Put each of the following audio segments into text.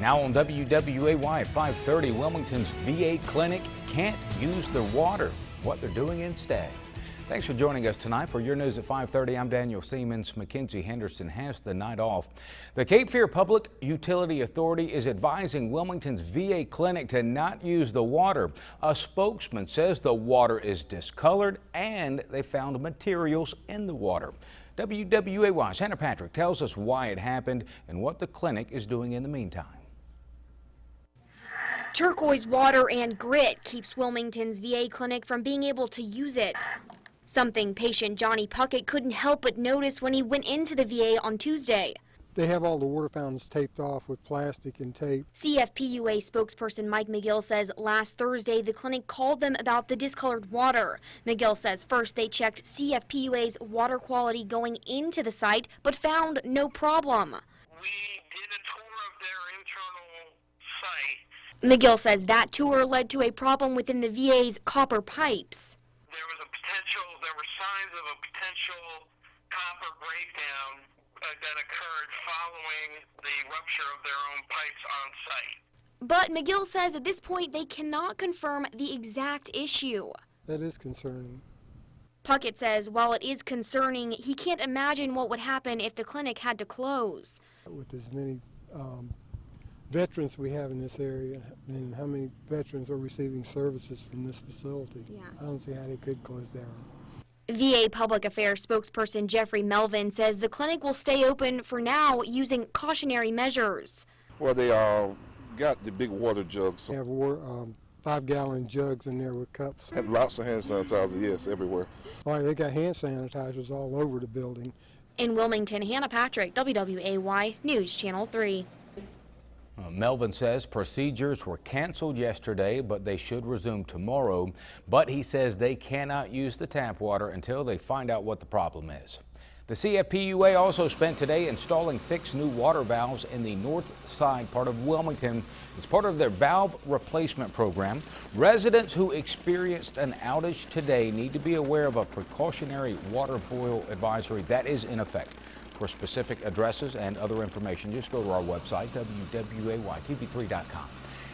Now on WWAY at 5:30, Wilmington's VA clinic can't use their water. What they're doing instead. Thanks for joining us tonight. For your news at 5:30, I'm Daniel Siemens. Mackenzie Henderson has the night off. The Cape Fear Public Utility Authority is advising Wilmington's VA clinic to not use the water. A spokesman says the water is discolored and they found materials in the water. WWAY's Hannah Patrick tells us why it happened and what the clinic is doing in the meantime. Turquoise water and grit keeps Wilmington's VA clinic from being able to use it. Something patient Johnny Puckett couldn't help but notice when he went into the VA on Tuesday. They have all the water fountains taped off with plastic and tape. CFPUA spokesperson Mike McGill says last Thursday the clinic called them about the discolored water. McGill says first they checked CFPUA's water quality going into the site but found no problem. We did a tour of their internal site. McGill says that tour led to a problem within the VA's copper pipes. There were signs of a potential copper breakdown that occurred following the rupture of their own pipes on site. But McGill says at this point they cannot confirm the exact issue. That is concerning. Puckett says while it is concerning, he can't imagine what would happen if the clinic had to close. With as many veterans we have in this area and how many veterans are receiving services from this facility, I don't see how they could close down. VA Public Affairs spokesperson Jeffrey Melvin says the clinic will stay open for now using cautionary measures. Well, they got the big water jugs. They have 5-gallon jugs in there with cups. Have lots of hand sanitizer, yes, everywhere. All right, they got hand sanitizers all over the building. In Wilmington, Hannah Patrick, WWAY News Channel 3. Melvin says procedures were canceled yesterday, but they should resume tomorrow. But he says they cannot use the tap water until they find out what the problem is. The CFPUA also spent today installing 6 new water valves in the north side part of Wilmington. It's part of their valve replacement program. Residents who experienced an outage today need to be aware of a precautionary water boil advisory that is in effect. For specific addresses and other information, just go to our website, WWAYTV3.com.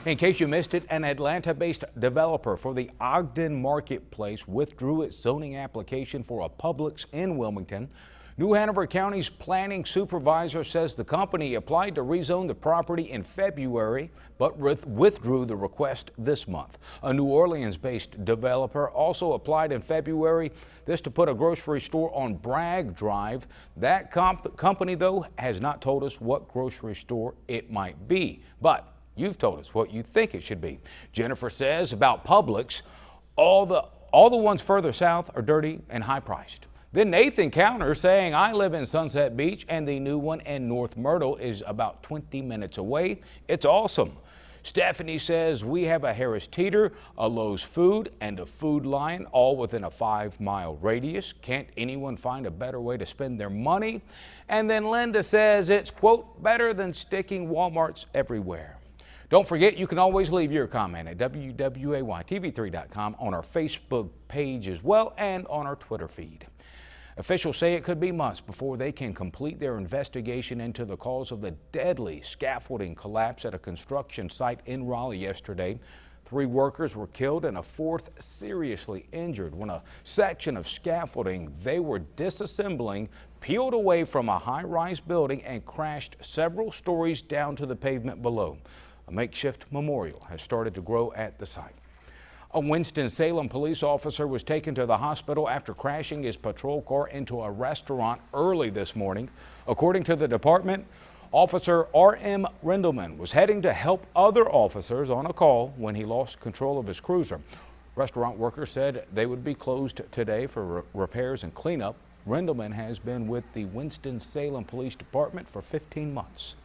In case you missed it, an Atlanta-based developer for the Ogden Marketplace withdrew its zoning application for a Publix in Wilmington. New Hanover County's planning supervisor says the company applied to rezone the property in February, but withdrew the request this month. A New Orleans-based developer also applied in February, this to put a grocery store on Bragg Drive. That company, though, has not told us what grocery store it might be, but you've told us what you think it should be. Jennifer says about Publix, all the ones further south are dirty and high-priced. Then Nathan counters saying, I live in Sunset Beach and the new one in North Myrtle is about 20 minutes away. It's awesome. Stephanie says we have a Harris Teeter, a Lowe's Food, and a Food Lion, all within a 5-mile radius. Can't anyone find a better way to spend their money? And then Linda says it's, quote, better than sticking Walmarts everywhere. Don't forget, you can always leave your comment at WWAYTV3.com, on our Facebook page as well, and on our Twitter feed. Officials say it could be months before they can complete their investigation into the cause of the deadly scaffolding collapse at a construction site in Raleigh yesterday. 3 workers were killed and a 4th seriously injured when a section of scaffolding they were disassembling peeled away from a high-rise building and crashed several stories down to the pavement below. A makeshift memorial has started to grow at the site. A Winston-Salem police officer was taken to the hospital after crashing his patrol car into a restaurant early this morning. According to the department, Officer R.M. Rendelman was heading to help other officers on a call when he lost control of his cruiser. Restaurant workers said they would be closed today for repairs and cleanup. Rendelman has been with the Winston-Salem Police Department for 15 months.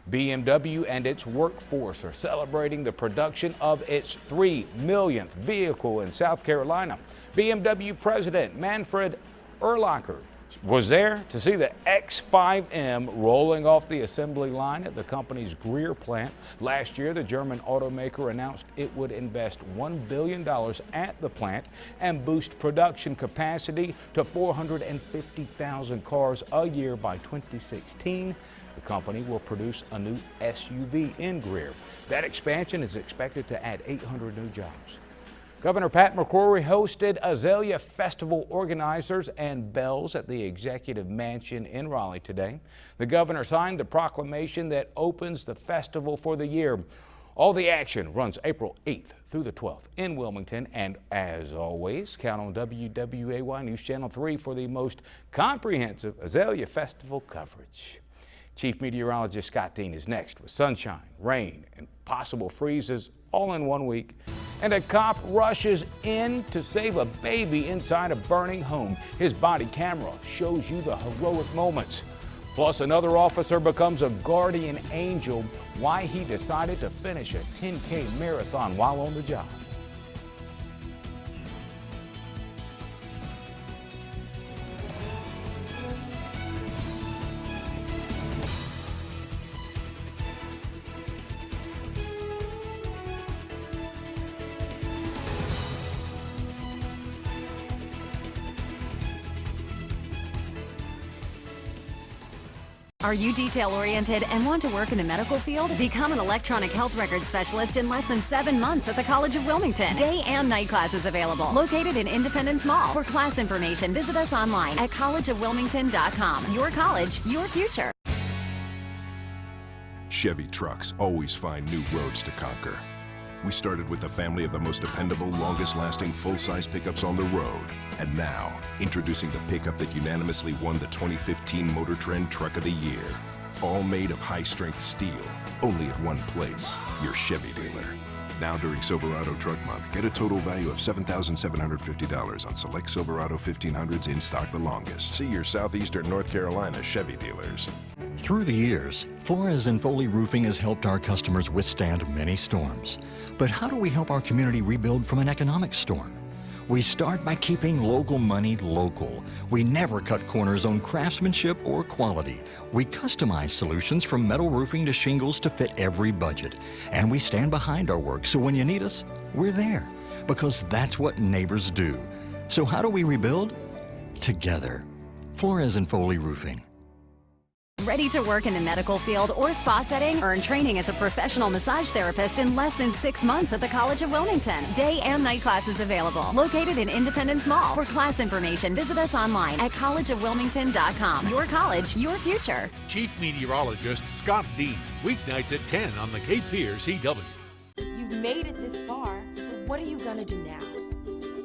BMW and its workforce are celebrating the production of its 3 millionth vehicle in South Carolina. BMW President Manfred Erlacher was there to see the X5M rolling off the assembly line at the company's Greer plant. Last year, the German automaker announced it would invest $1 billion at the plant and boost production capacity to 450,000 cars a year by 2016. The company will produce a new SUV in Greer. That expansion is expected to add 800 new jobs. Governor Pat McCrory hosted Azalea Festival organizers and bells at the Executive Mansion in Raleigh today. The governor signed the proclamation that opens the festival for the year. All the action runs April 8th through the 12th in Wilmington, and as always, count on WWAY News Channel 3 for the most comprehensive Azalea Festival coverage. Chief Meteorologist Scott Dean is next with sunshine, rain, and possible freezes all in 1 week. And a cop rushes in to save a baby inside a burning home. His body camera shows you the heroic moments. Plus, another officer becomes a guardian angel. Why he decided to finish a 10K marathon while on the job. Are you detail-oriented and want to work in the medical field? Become an electronic health record specialist in less than 7 months at the College of Wilmington. Day and night classes available. Located in Independence Mall. For class information, visit us online at collegeofwilmington.com. Your college, your future. Chevy trucks always find new roads to conquer. We started with the family of the most dependable, longest-lasting full-size pickups on the road. And now, introducing the pickup that unanimously won the 2015 Motor Trend Truck of the Year. All made of high-strength steel, only at one place, your Chevy dealer. Now during Silverado Truck Month, get a total value of $7,750 on select Silverado 1500s in stock the longest. See your Southeastern North Carolina Chevy dealers. Through the years, Flores and Foley Roofing has helped our customers withstand many storms. But how do we help our community rebuild from an economic storm? We start by keeping local money local. We never cut corners on craftsmanship or quality. We customize solutions from metal roofing to shingles to fit every budget. And we stand behind our work, so when you need us, we're there. Because that's what neighbors do. So how do we rebuild? Together. Flores and Foley Roofing. Ready to work in the medical field or spa setting? Earn training as a professional massage therapist in less than 6 months at the College of Wilmington. Day and night classes available. Located in Independence Mall. For class information, visit us online at collegeofwilmington.com. Your college, your future. Chief Meteorologist Scott Dean, weeknights at 10 on the Cape Fear CW. You've made it this far, but what are you gonna do now?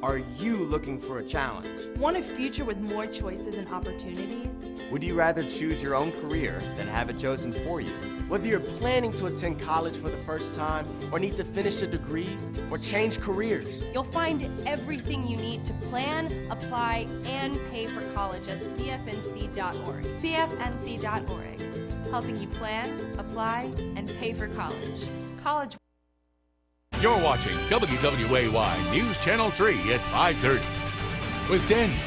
Are you looking for a challenge? Want a future with more choices and opportunities? Would you rather choose your own career than have it chosen for you? Whether you're planning to attend college for the first time, or need to finish a degree, or change careers, You'll find everything you need to plan, apply, and pay for college at cfnc.org. cfnc.org, helping you plan, apply, and pay for college. College. You're watching WWAY News Channel 3 at 5:30 with Daniel,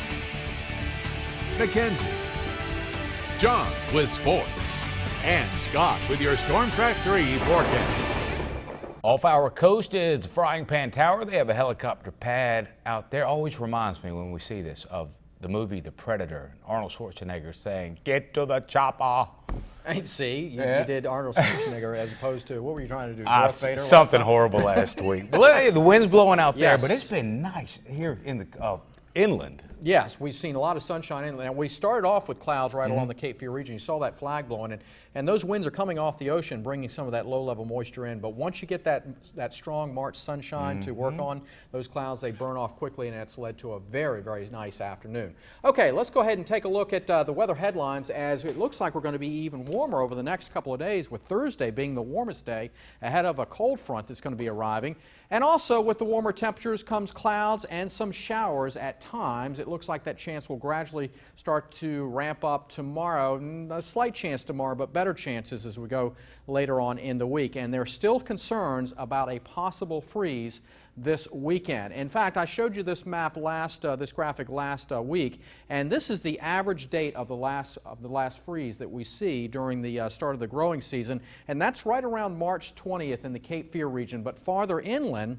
Mackenzie, John with sports, and Scott with your Storm Track 3 forecast. Off our coast is Frying Pan Tower. They have a helicopter pad out there. Always reminds me when we see this of the movie The Predator. Arnold Schwarzenegger saying, "Get to the chopper." See, you did Arnold Schwarzenegger as opposed to, what were you trying to do? Darth Vader something horrible last week. Well, the wind's blowing out there, Yes. but it's been nice here in the inland. Yes, we've seen a lot of sunshine inland. We started off with clouds right along the Cape Fear region. You saw that flag blowing, and those winds are coming off the ocean, bringing some of that low-level moisture in. But once you get that strong March sunshine to work on, those clouds, they burn off quickly, and that's led to a very, very nice afternoon. Okay, let's go ahead and take a look at the weather headlines, as it looks like we're going to be even warmer over the next couple of days, with Thursday being the warmest day ahead of a cold front that's going to be arriving. And also with the warmer temperatures comes clouds and some showers at times. It looks like that chance will gradually start to ramp up tomorrow. A slight chance tomorrow, but better chances as we go later on in the week. And there are still concerns about a possible freeze this weekend. In fact, I showed you this map this graphic last week, and this is the average date of the last freeze that we see during the start of the growing season, and that's right around March 20th in the Cape Fear region. But farther inland,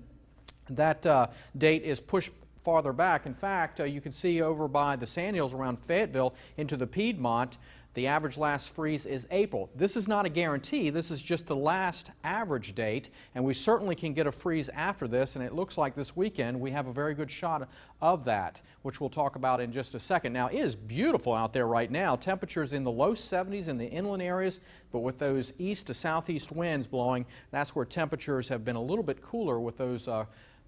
that date is pushed farther back. In fact, you can see over by the Sand Hills around Fayetteville into the Piedmont, The average last freeze is April. This is not a guarantee. This is just the last average date, and we certainly can get a freeze after this, and it looks like this weekend we have a very good shot of that, which we'll talk about in just a second. Now, it is beautiful out there right now. Temperatures in the low 70s in the inland areas, but with those east to southeast winds blowing, that's where temperatures have been a little bit cooler with those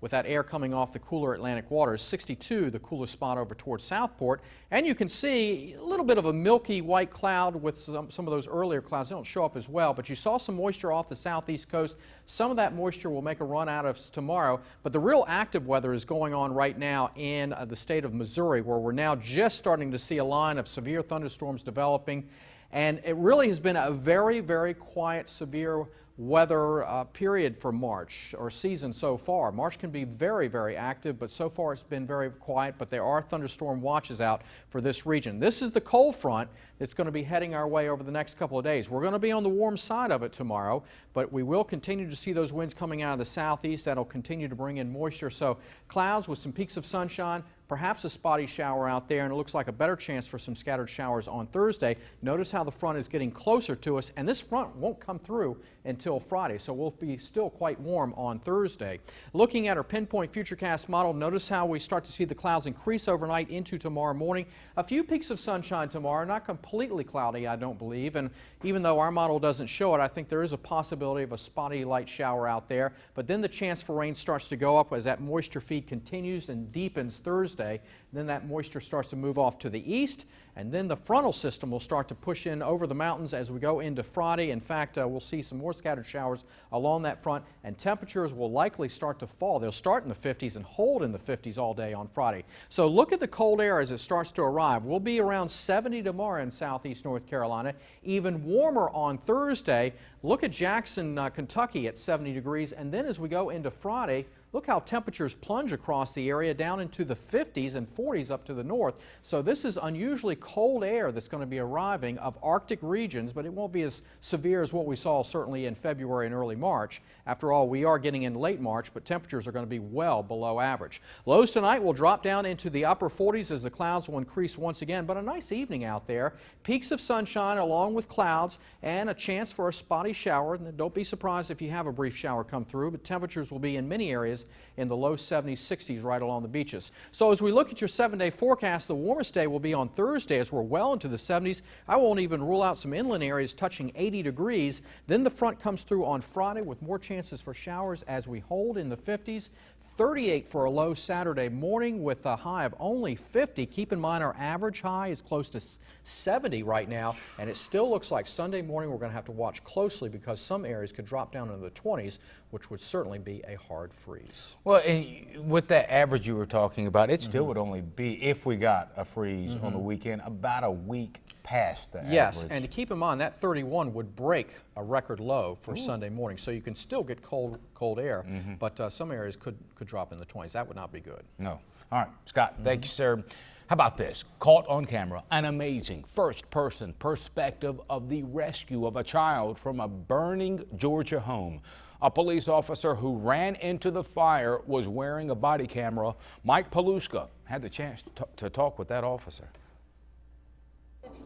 with that air coming off the cooler Atlantic waters. 62, the coolest spot over towards Southport. And you can see a little bit of a milky white cloud with some of those earlier clouds. They don't show up as well, but you saw some moisture off the southeast coast. Some of that moisture will make a run out of us tomorrow, but the real active weather is going on right now in the state of Missouri, where we're now just starting to see a line of severe thunderstorms developing. And it really has been a very, very quiet, severe weather period for March, or season so far. March can be very, very active, but so far it's been very quiet, but there are thunderstorm watches out for this region. This is the cold front that's going to be heading our way over the next couple of days. We're going to be on the warm side of it tomorrow, but we will continue to see those winds coming out of the southeast. That'll continue to bring in moisture. So clouds with some peaks of sunshine, perhaps a spotty shower out there, and it looks like a better chance for some scattered showers on Thursday. Notice how the front is getting closer to us, and this front won't come through until Friday, so we'll be still quite warm on Thursday. Looking at our pinpoint futurecast model, notice how we start to see the clouds increase overnight into tomorrow morning. A few peaks of sunshine tomorrow, not completely cloudy, I don't believe, and even though our model doesn't show it, I think there is a possibility of a spotty light shower out there, but then the chance for rain starts to go up as that moisture feed continues and deepens Thursday. Then that moisture starts to move off to the east, and then the frontal system will start to push in over the mountains as we go into Friday. In fact, we'll see some more scattered showers along that front, and temperatures will likely start to fall. They'll start in the 50s and hold in the 50s all day on Friday. So look at the cold air as it starts to arrive. We'll be around 70 tomorrow in southeast North Carolina, even warmer on Thursday. Look at Jackson, Kentucky at 70 degrees, and then as we go into Friday, look how temperatures plunge across the area down into the 50s and 40s up to the north. So this is unusually cold air that's going to be arriving of Arctic regions, but it won't be as severe as what we saw certainly in February and early March. After all, we are getting in late March, but temperatures are going to be well below average. Lows tonight will drop down into the upper 40s as the clouds will increase once again, but a nice evening out there. Peaks of sunshine along with clouds and a chance for a spotty shower. And don't be surprised if you have a brief shower come through, but temperatures will be in many areas in the low 70s, 60s right along the beaches. So as we look at your 7-day forecast, the warmest day will be on Thursday as we're well into the 70s. I won't even rule out some inland areas touching 80 degrees. Then the front comes through on Friday with more chances for showers as we hold in the 50s. 38 for a low Saturday morning with a high of only 50. Keep in mind our average high is close to 70 right now, and it still looks like Sunday morning we're going to have to watch closely because some areas could drop down into the 20s, which would certainly be a hard freeze. Well, and with that average you were talking about, it still would only be, if we got a freeze on the weekend, about a week past the Yes, average. and to keep in mind that 31 would break a record low for Sunday morning, so you can still get cold air, but some areas could drop in the 20s. That would not be good. No. All right, Scott, thank you, sir. How about this? Caught on camera, an amazing first-person perspective of the rescue of a child from a burning Georgia home. A police officer who ran into the fire was wearing a body camera. Mike Paluska had the chance to talk with that officer.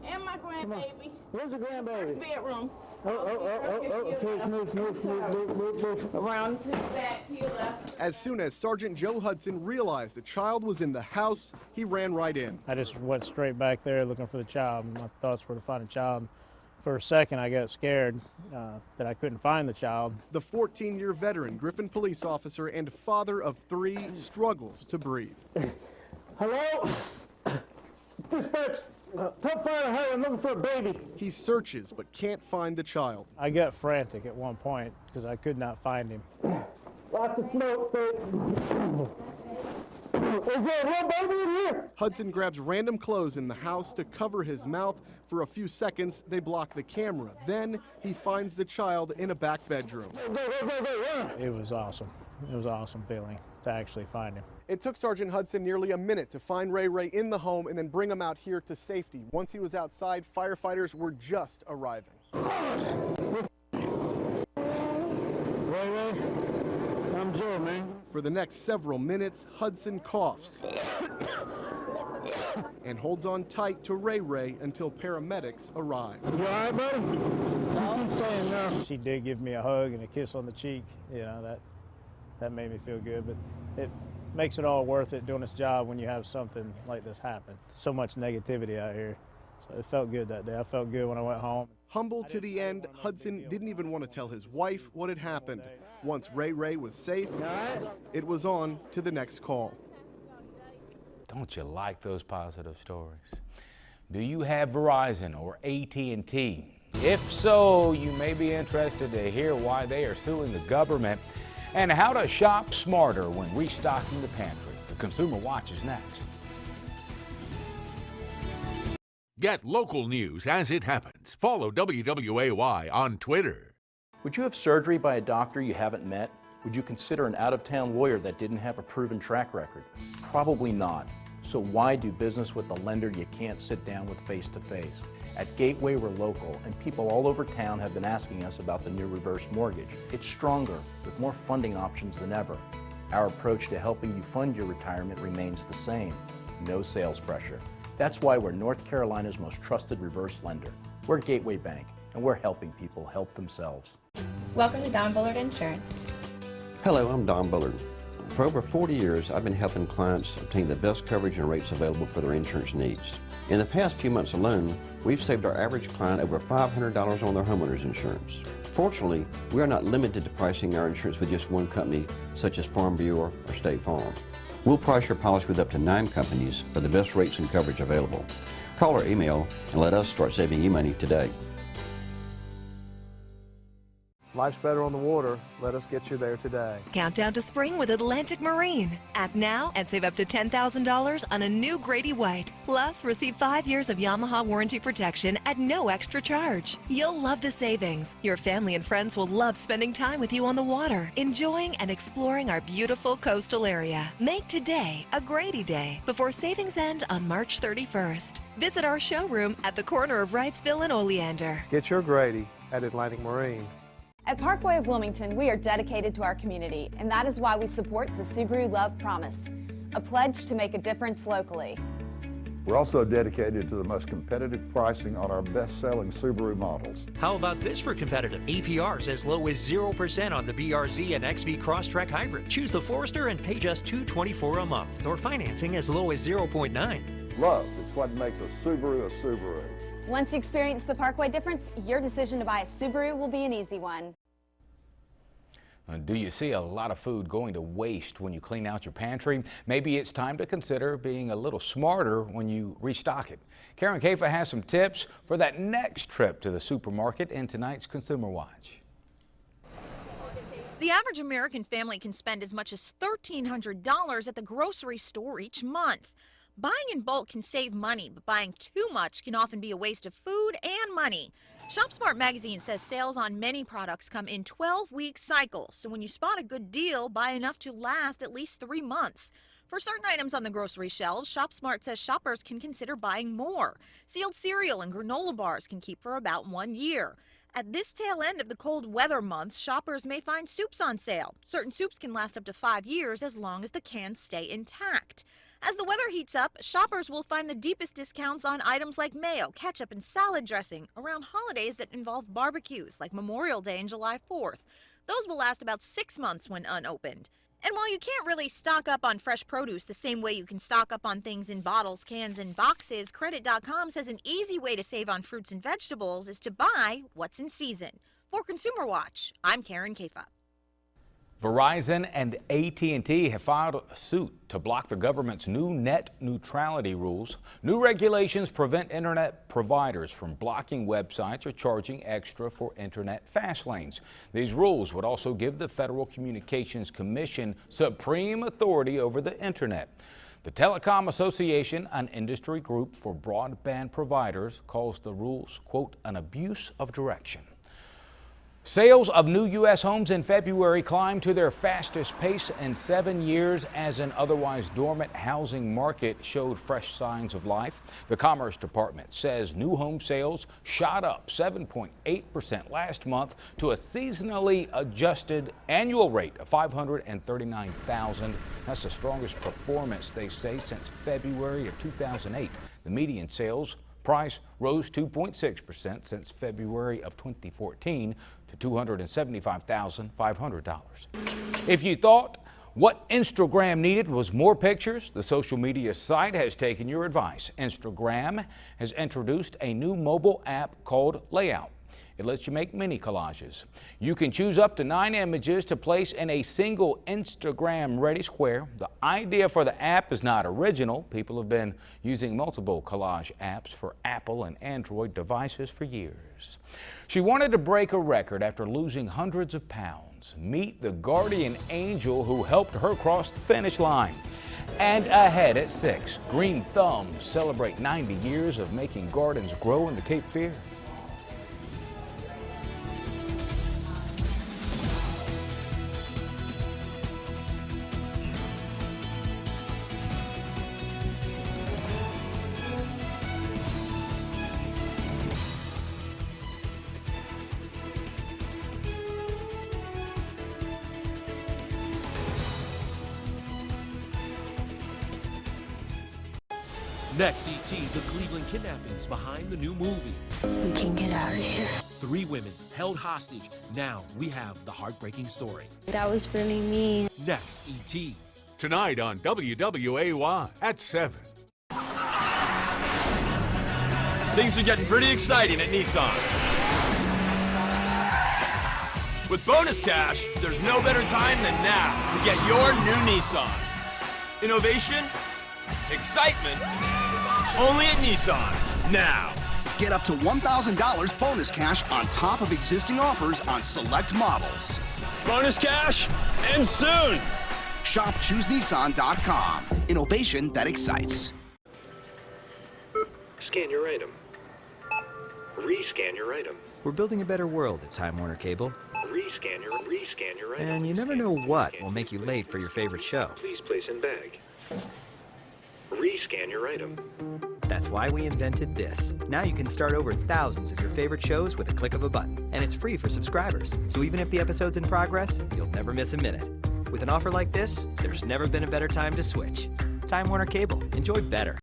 And my grandbaby. Where's the grandbaby? First bedroom. Okay, move. Around to the back, to your left. As soon as Sergeant Joe Hudson realized the child was in the house, he ran right in. I just went straight back there looking for the child. My thoughts were to find a child. For a second, I got scared that I couldn't find the child. The 14-year veteran Griffin police officer and father of 3 struggles to breathe. Hello? Dispatch, top fire highway, I'm looking for a baby. He searches but can't find the child. I got frantic at one point because I could not find him. Lots of smoke, babe. Is there a real baby in here? Hudson grabs random clothes in the house to cover his mouth. For a few seconds, they block the camera. Then he finds the child in a back bedroom. It was awesome. It was an awesome feeling to actually find him. It took Sergeant Hudson nearly a minute to find Ray in the home and then bring him out here to safety. Once he was outside, firefighters were just arriving. Ray, I'm Joe, man. For the next several minutes, Hudson coughs. and holds on tight to Ray Ray until paramedics arrive. You all right, buddy? You keep saying no. She did give me a hug and a kiss on the cheek. You know, that made me feel good, but it makes it all worth it doing this job when you have something like this happen. So much negativity out here. So it felt good that day. I felt good when I went home. Humble to the end, Hudson didn't even want to tell his wife what had happened. Once Ray Ray was safe, it was on to the next call. Don't you like those positive stories? Do you have Verizon or AT&T? If so, you may be interested to hear why they are suing the government and how to shop smarter when restocking the pantry. The Consumer Watch is next. Get local news as it happens. Follow WWAY on Twitter. Would you have surgery by a doctor you haven't met? Would you consider an out-of-town lawyer that didn't have a proven track record? Probably not. So why do business with a lender you can't sit down with face-to-face? At Gateway, we're local, and people all over town have been asking us about the new reverse mortgage. It's stronger, with more funding options than ever. Our approach to helping you fund your retirement remains the same. No sales pressure. That's why we're North Carolina's most trusted reverse lender. We're Gateway Bank, and we're helping people help themselves. Welcome to Don Bullard Insurance. Hello, I'm Don Bullard. For over 40 years, I've been helping clients obtain the best coverage and rates available for their insurance needs. In the past few months alone, we've saved our average client over $500 on their homeowner's insurance. Fortunately, we are not limited to pricing our insurance with just one company, such as Farm Bureau or State Farm. We'll price your policy with up to 9 companies for the best rates and coverage available. Call or email and let us start saving you money today. Life's better on the water. Let us get you there today. Countdown to spring with Atlantic Marine. Act now and save up to $10,000 on a new Grady White. Plus, receive 5 years of Yamaha warranty protection at no extra charge. You'll love the savings. Your family and friends will love spending time with you on the water, enjoying and exploring our beautiful coastal area. Make today a Grady Day before savings end on March 31st. Visit our showroom at the corner of Wrightsville and Oleander. Get your Grady at Atlantic Marine. At Parkway of Wilmington, we are dedicated to our community, and that is why we support the Subaru Love Promise, a pledge to make a difference locally. We're also dedicated to the most competitive pricing on our best-selling Subaru models. How about this for competitive? APRs as low as 0% on the BRZ and XV Crosstrek Hybrid. Choose the Forester and pay just $224 a month, or financing as low as 0.9. Love is what makes a Subaru a Subaru. Once you experience the Parkway difference, your decision to buy a Subaru will be an easy one. Do you see a lot of food going to waste when you clean out your pantry? Maybe it's time to consider being a little smarter when you restock it. Karen Kafa has some tips for that next trip to the supermarket in tonight's Consumer Watch. The average American family can spend as much as $1,300 at the grocery store each month. Buying in bulk can save money, but buying too much can often be a waste of food and money. ShopSmart magazine says sales on many products come in 12-week cycles, so when you spot a good deal, buy enough to last at least 3 months. For certain items on the grocery shelves, ShopSmart says shoppers can consider buying more. Sealed cereal and granola bars can keep for about 1 year. At this tail end of the cold weather months, shoppers may find soups on sale. Certain soups can last up to 5 years as long as the cans stay intact. As the weather heats up, shoppers will find the deepest discounts on items like mayo, ketchup, and salad dressing around holidays that involve barbecues like Memorial Day and July 4th. Those will last about 6 months when unopened. And while you can't really stock up on fresh produce the same way you can stock up on things in bottles, cans, and boxes, Credit.com says an easy way to save on fruits and vegetables is to buy what's in season. For Consumer Watch, I'm Karen Kafa. Verizon and AT&T have filed a suit to block the government's new net neutrality rules. New regulations prevent internet providers from blocking websites or charging extra for internet fast lanes. These rules would also give the Federal Communications Commission supreme authority over the internet. The Telecom Association, an industry group for broadband providers, calls the rules, quote, an abuse of direction. Sales of new U.S. homes in February climbed to their fastest pace in 7 years as an otherwise dormant housing market showed fresh signs of life. The Commerce Department says new home sales shot up 7.8% last month to a seasonally adjusted annual rate of 539,000. That's the strongest performance, they say, since February of 2008. The median sales price rose 2.6% since February of 2014 to $275,500. If you thought what Instagram needed was more pictures, the social media site has taken your advice. Instagram has introduced a new mobile app called Layout. It lets you make mini collages. You can choose up to 9 images to place in a single Instagram-ready square. The idea for the app is not original. People have been using multiple collage apps for Apple and Android devices for years. She wanted to break a record after losing hundreds of pounds. Meet the guardian angel who helped her cross the finish line. And ahead at 6, Green Thumbs celebrate 90 years of making gardens grow in the Cape Fear. Next, E.T., the Cleveland kidnappings behind the new movie. We can get out of here. 3 women held hostage. Now we have the heartbreaking story. That was really mean. Next, E.T. Tonight on WWAY at 7. Things are getting pretty exciting at Nissan. With bonus cash, there's no better time than now to get your new Nissan. Innovation, excitement, only at Nissan, now. Get up to $1,000 bonus cash on top of existing offers on select models. Bonus cash, and soon. Shop ChooseNissan.com. Innovation that excites. Scan your item. Rescan your item. We're building a better world at Time Warner Cable. Rescan your item. And you never know what will make you late for your favorite show. Please place in bag. Rescan your item. That's why we invented this. Now you can start over thousands of your favorite shows with a click of a button. And it's free for subscribers. So even if the episode's in progress, you'll never miss a minute. With an offer like this, there's never been a better time to switch. Time Warner Cable. Enjoy better.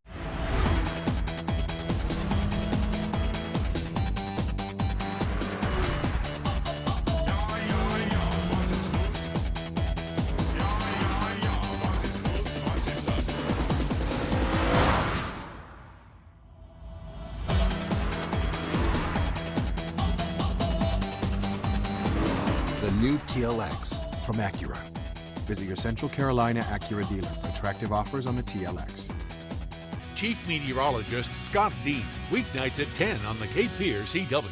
New TLX from Acura. Visit your Central Carolina Acura dealer for attractive offers on the TLX. Chief Meteorologist Scott Dean, weeknights at 10 on the Cape Fear CW.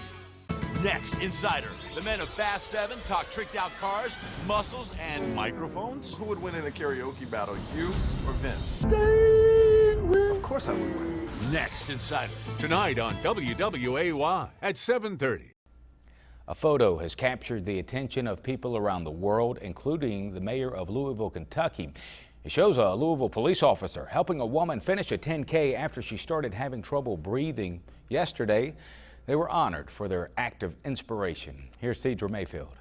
Next, Insider. The men of Fast 7 talk tricked out cars, muscles, and microphones. Who would win in a karaoke battle, you or Vince? Of course I would win. Next, Insider. Tonight on WWAY at 7:30. A photo has captured the attention of people around the world, including the mayor of Louisville, Kentucky. It shows a Louisville police officer helping a woman finish a 10K after she started having trouble breathing. Yesterday, they were honored for their act of inspiration. Here's Cedra Mayfield.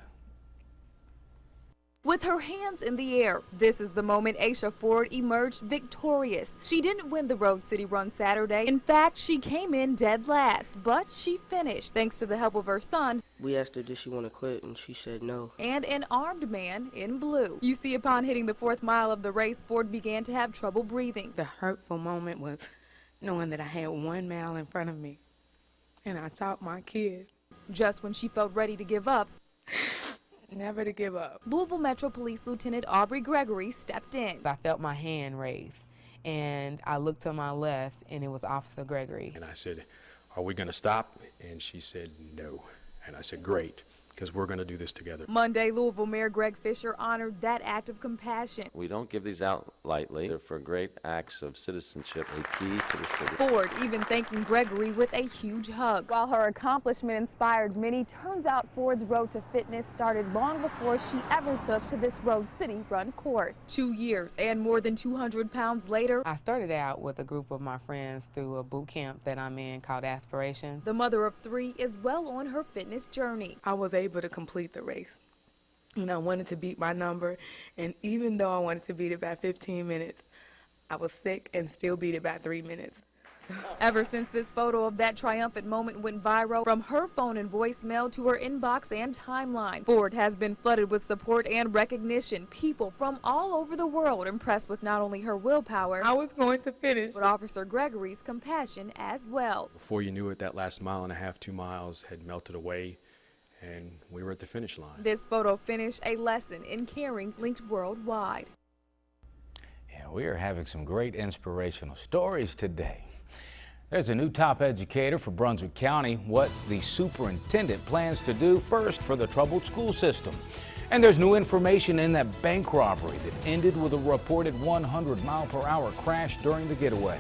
With her hands in the air, this is the moment Aisha Ford emerged victorious. She didn't win the Road City Run Saturday. In fact, she came in dead last, but she finished thanks to the help of her son. We asked her, did she want to quit, and she said no. And an armed man in blue. You see, upon hitting the 4th mile of the race, Ford began to have trouble breathing. The hurtful moment was knowing that I had 1 mile in front of me, and I taught my kid. Just when she felt ready to give up, never to give up. Louisville Metro Police Lieutenant Aubrey Gregory stepped in. I felt my hand raise, and I looked to my left, and it was Officer Gregory. And I said, "Are we going to stop?" And she said, "No." And I said, "Great, because we're going to do this together. Monday, Louisville Mayor Greg Fisher honored that act of compassion. We don't give these out lightly. They're for great acts of citizenship, a key to the city. Ford even thanking Gregory with a huge hug. While her accomplishment inspired many, turns out Ford's road to fitness started long before she ever took to this Road City Run course. 2 years and more than 200 pounds later, I started out with a group of my friends through a boot camp that I'm in called Aspiration. the mother of 3 is well on her fitness journey. I was able to complete the race, and I wanted to beat my number, and even though I wanted to beat it by 15 minutes, I was sick and still beat it by 3 minutes. Ever since this photo of that triumphant moment went viral, from her phone and voicemail to her inbox and timeline, Ford has been flooded with support and recognition. People from all over the world impressed with not only her willpower, I was going to finish, but Officer Gregory's compassion as well. Before you knew it, that last mile and a half, 2 miles had melted away, and we were at the finish line. This photo finish a lesson in caring linked worldwide. Yeah, we are having some great inspirational stories today. There's a new top educator for Brunswick County, what the superintendent plans to do first for the troubled school system. And there's new information in that bank robbery that ended with a reported 100-mile-per-hour crash during the getaway.